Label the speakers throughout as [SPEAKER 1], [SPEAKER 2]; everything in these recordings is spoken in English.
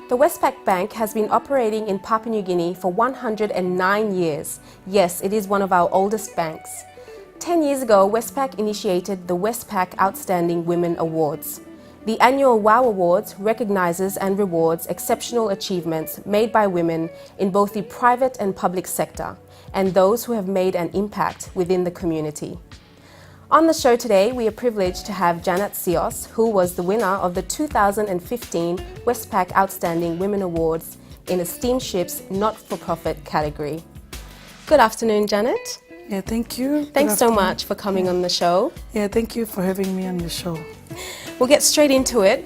[SPEAKER 1] The Westpac Bank has been operating in Papua New Guinea for 109 years. Yes, it is one of our oldest banks. 10 years ago, Westpac initiated the Westpac Outstanding Women Awards. The annual WOW Awards recognizes and rewards exceptional achievements made by women in both the private and public sector, and those who have made an impact within the community. On the show today, we are privileged to have Janet Sios, who was the winner of the 2015 Westpac Outstanding Women Awards in a steamship's not-for-profit category. Good afternoon, Janet.
[SPEAKER 2] Yeah, thank you.
[SPEAKER 1] Thanks so much for coming on the show.
[SPEAKER 2] Yeah, thank you for having me on the show.
[SPEAKER 1] We'll get straight into it.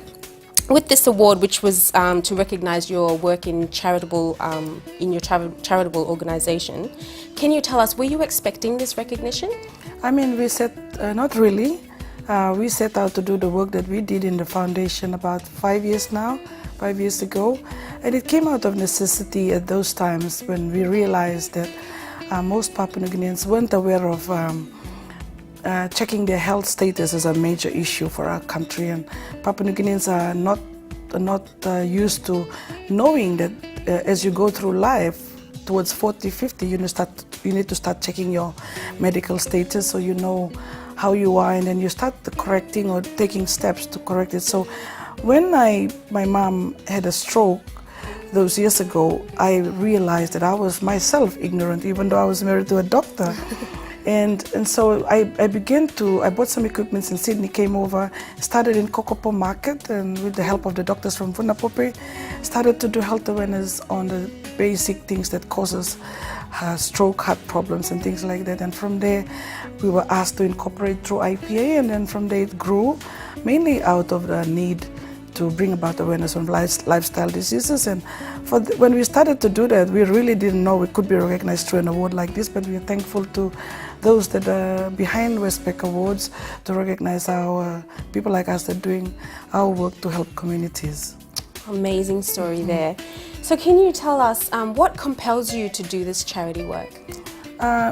[SPEAKER 1] With this award, which was to recognize your work in charitable organization, can you tell us, were you expecting this recognition?
[SPEAKER 2] I mean, we set, not really. We set out to do the work that we did in the foundation about 5 years ago. And it came out of necessity at those times when we realized that most Papua New Guineans weren't aware of checking their health status as a major issue for our country. And Papua New Guineans are not used to knowing that as you go through life, towards 40, 50, you need to start checking your medical status so you know how you are, and then you start correcting or taking steps to correct it. So when my mom had a stroke those years ago, I realized that I was myself ignorant, even though I was married to a doctor. And so I bought some equipment in Sydney, came over, started in Kokopo Market, and with the help of the doctors from Vunapope, started to do health awareness on the basic things that causes stroke, heart problems and things like that. And from there, we were asked to incorporate through IPA, and then from there it grew, mainly out of the need to bring about awareness on lifestyle diseases. And when we started to do that, we really didn't know we could be recognized through an award like this, but we are thankful to those that are behind Westpac Awards to recognize our people like us that are doing our work to help communities.
[SPEAKER 1] Amazing story there. So can you tell us what compels you to do this charity work?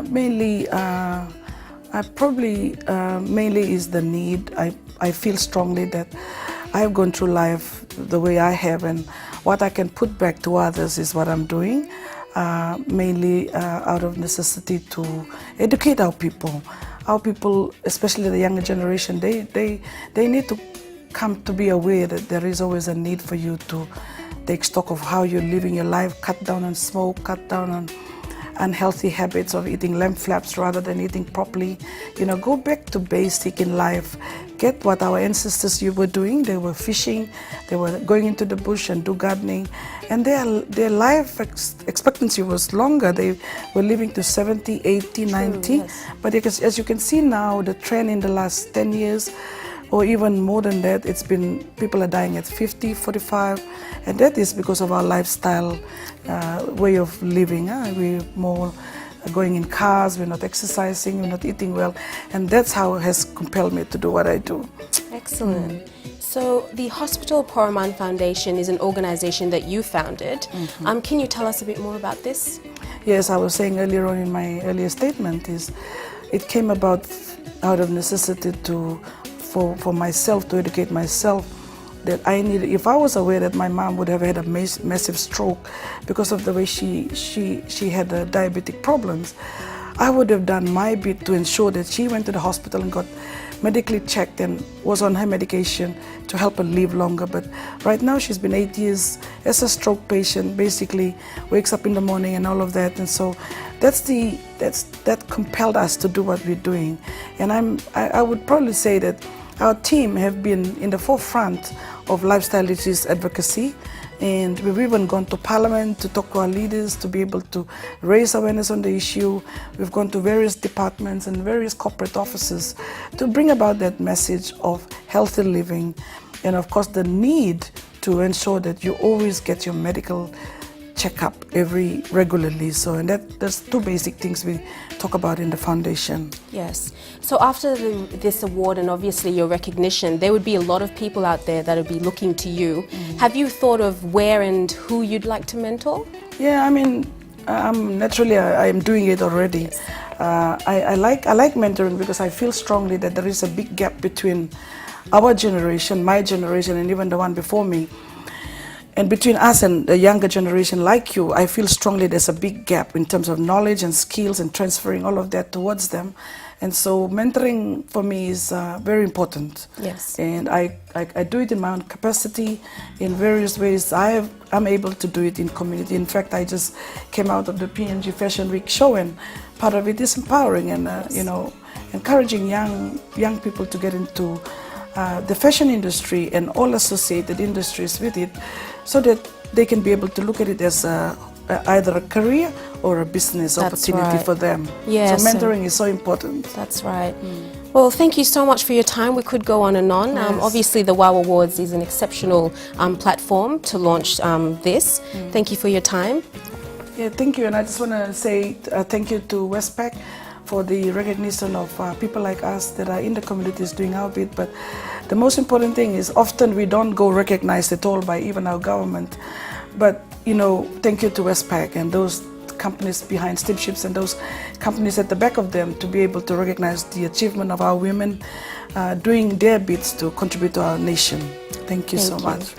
[SPEAKER 2] Mainly is the need. I feel strongly that I've gone through life the way I have, and what I can put back to others is what I'm doing, mainly out of necessity to educate our people. Our people, especially the younger generation, they need to come to be aware that there is always a need for you to take stock of how you're living your life, cut down on smoke, cut down on unhealthy habits of eating lamb flaps rather than eating properly. You know, go back to basic in life. Get what our ancestors were doing. They were fishing, they were going into the bush and do gardening, and their life expectancy was longer. They were living to 70, 80, 90. Yes. But as you can see now, the trend in the last 10 years, or even more than that, it's been, people are dying at 50, 45, and that is because of our lifestyle way of living. We're more going in cars, we're not exercising, we're not eating well, and that's how it has compelled me to do what I do.
[SPEAKER 1] Excellent. So the Hospital Poroman Foundation is an organization that you founded. Can you tell us a bit more about this?
[SPEAKER 2] Yes, I was saying earlier on in my earlier statement, it came about out of necessity for myself, to educate myself, that I needed, if I was aware that my mom would have had a massive stroke because of the way she had diabetic problems, I would have done my bit to ensure that she went to the hospital and got medically checked and was on her medication to help her live longer. But right now she's been 8 years as a stroke patient, basically wakes up in the morning and all of that. And so that compelled us to do what we're doing. And I would probably say that our team have been in the forefront of lifestyle disease advocacy, and we've even gone to Parliament to talk to our leaders to be able to raise awareness on the issue. We've gone to various departments and various corporate offices to bring about that message of healthy living, and of course the need to ensure that you always get your medical checkup regularly. So, and that's two basic things we talk about in the foundation.
[SPEAKER 1] Yes. So after this award and obviously your recognition, there would be a lot of people out there that would be looking to you. Have you thought of where and who you'd like to mentor?
[SPEAKER 2] Yeah, I mean, naturally I am doing it already. Yes. I like mentoring because I feel strongly that there is a big gap between our generation, my generation, and even the one before me. And between us and the younger generation like you, I feel strongly there's a big gap in terms of knowledge and skills and transferring all of that towards them. And so mentoring for me is very important.
[SPEAKER 1] Yes.
[SPEAKER 2] And I do it in my own capacity in various ways. I'm able to do it in community. In fact, I just came out of the PNG Fashion Week show, and part of it is empowering and encouraging young people to get into the fashion industry and all associated industries with it, so that they can be able to look at it as either a career or a business opportunity for them.
[SPEAKER 1] Yes.
[SPEAKER 2] So mentoring is so important.
[SPEAKER 1] That's right. Well, thank you so much for your time. We could go on and on.
[SPEAKER 2] Yes.
[SPEAKER 1] Obviously, the WOW Awards is an exceptional platform to launch this. Thank you for your time.
[SPEAKER 2] Yeah, thank you. And I just want to say thank you to Westpac for the recognition of people like us that are in the communities doing our bit. But the most important thing is often we don't go recognized at all by even our government. But, thank you to Westpac and those companies behind steamships and those companies at the back of them to be able to recognize the achievement of our women doing their bits to contribute to our nation. Thank you so much.